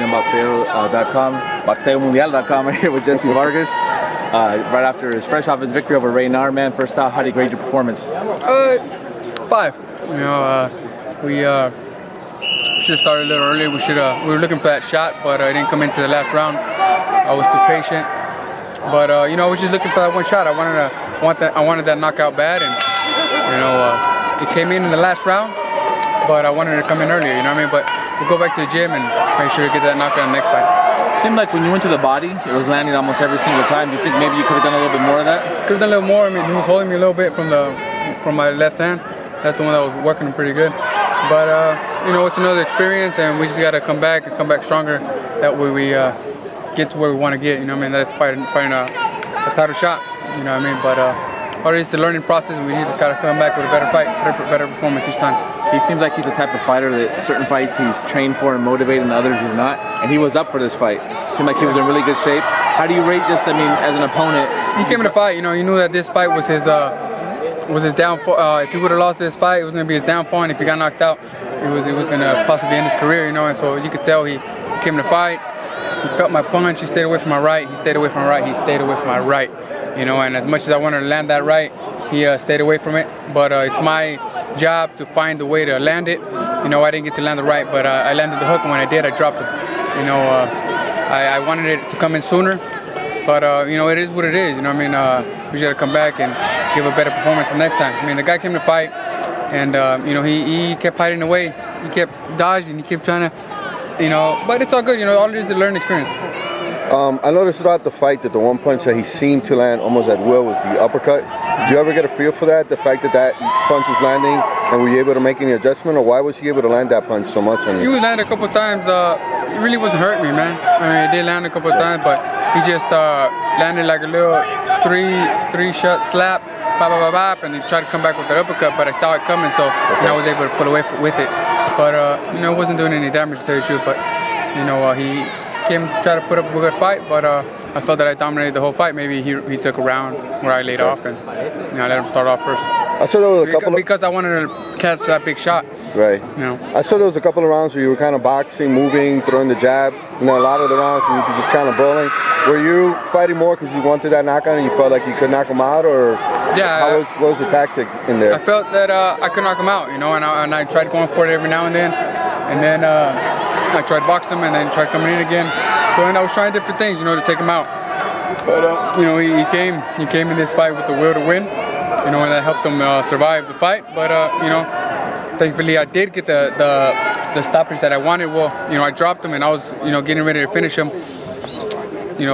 boxeo.com, boxeomundial.com, right here with Jessie Vargas. Right after his fresh off his victory over Ray Narth, man. First off, how do you grade your performance? 5. We should have started a little earlier. We were looking for that shot, but it didn't come into the last round. I was too patient. But I was just looking for that one shot. I wanted that knockout bad, and it came in the last round. But I wanted it to come in earlier. You know what I mean? But we'll go back to the gym and make sure to get that knockout in the next fight. Seemed like when you went to the body, it was landing almost every single time. Do you think maybe you could have done a little bit more of that? Could have done a little more. I mean, he was holding me a little bit from my left hand. That's the one that was working pretty good. But it's another experience, and we just got to come back stronger. That way we get to where we want to get. You know what I mean? That's fighting a title shot. You know what I mean? But it's the learning process, and we need to kind of come back with a better fight, better performance each time. He seems like he's the type of fighter that certain fights he's trained for and motivated, and others he's not. And he was up for this fight. Seemed like he was in really good shape. How do you rate as an opponent? He came in the fight. He knew that this fight was his downfall. If he would have lost this fight, it was going to be his downfall. And if he got knocked out, it was going to possibly end his career. And so you could tell he came in the fight. He felt my punch. He stayed away from my right. He stayed away from my right. He stayed away from my right. And as much as I wanted to land that right, he stayed away from it. But it's my job to find a way to land it. I didn't get to land the right, but I landed the hook, and when I did, I dropped it. I wanted it to come in sooner, but it is what it is. We just got to come back and give a better performance the next time. The guy came to fight, and he kept hiding away. He kept dodging. He kept trying to, but it's all good. All it is a learning experience. I noticed throughout the fight that the one punch that he seemed to land almost at will was the uppercut. Did you ever get a feel for that? The fact that punch was landing, and were you able to make any adjustment, or why was he able to land that punch so much on you? He was landing a couple of times. It really wasn't hurting me, man. It did land a couple of times, but he just landed like a little three-shot slap, and he tried to come back with the uppercut, but I saw it coming, so I was able to pull away with it. But it wasn't doing any damage to the shoot. But he came try to put up a good fight, but I felt that I dominated the whole fight. Maybe he took a round where I laid off, and I let him start off first. I saw there was a couple because I wanted to catch that big shot. Right. I saw there was a couple of rounds where you were kind of boxing, moving, throwing the jab, and then a lot of the rounds where you were just kind of brawling. Were you fighting more because you wanted that knockout and you felt like you could knock him out, or what was the tactic in there? I felt that I could knock him out, and I tried going for it every now and then I tried boxing him and then tried coming in again. So I was trying different things, to take him out. But he came in this fight with the will to win, and that helped him survive the fight. But thankfully I did get the stoppage that I wanted. Well, I dropped him and I was getting ready to finish him.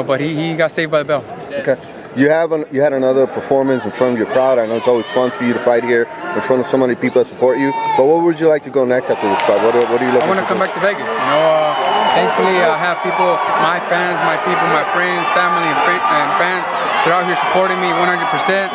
But he got saved by the bell. Okay. You had another performance in front of your crowd. I know it's always fun for you to fight here in front of so many people that support you. But what would you like to go next after this fight? What are you looking for? I want to come back to Vegas. Thankfully, I have people, my fans, my friends, family, and fans. They're out here supporting me 100%.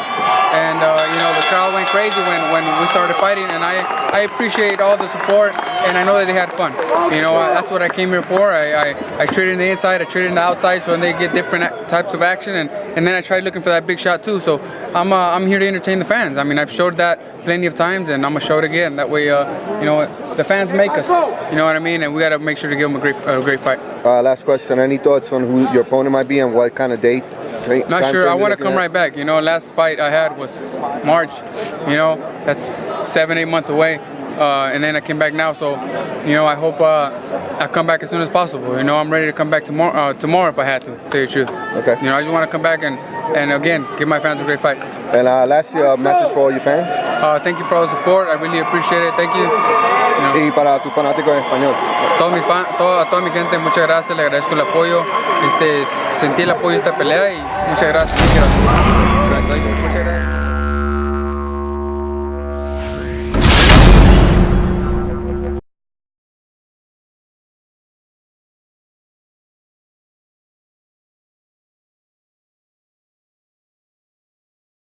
And the crowd went crazy when we started fighting, and I appreciate all the support, and I know that they had fun. That's what I came here for. I traded in the inside, I traded in the outside, so they get different types of action, and then I tried looking for that big shot too. So I'm here to entertain the fans. I've showed that plenty of times, and I'm gonna show it again. That way, the fans make us. You know what I mean? And we gotta make sure to give them a great fight. Last question. Any thoughts on who your opponent might be and what kind of date? Not sure. I want to come right back. Last fight I had was March. That's 7-8 months away. And then I came back now, so I hope I come back as soon as possible. I'm ready to come back tomorrow if I had to tell you the truth. Okay. I just want to come back and again give my fans a great fight. And lastly, a message for all your fans. Thank you for all the support. I really appreciate it. Thank you. Y para tu fanático en español. A toda mi gente, muchas gracias. Le agradezco el apoyo. Sentí el apoyo de esta pelea y muchas gracias. Muchas gracias.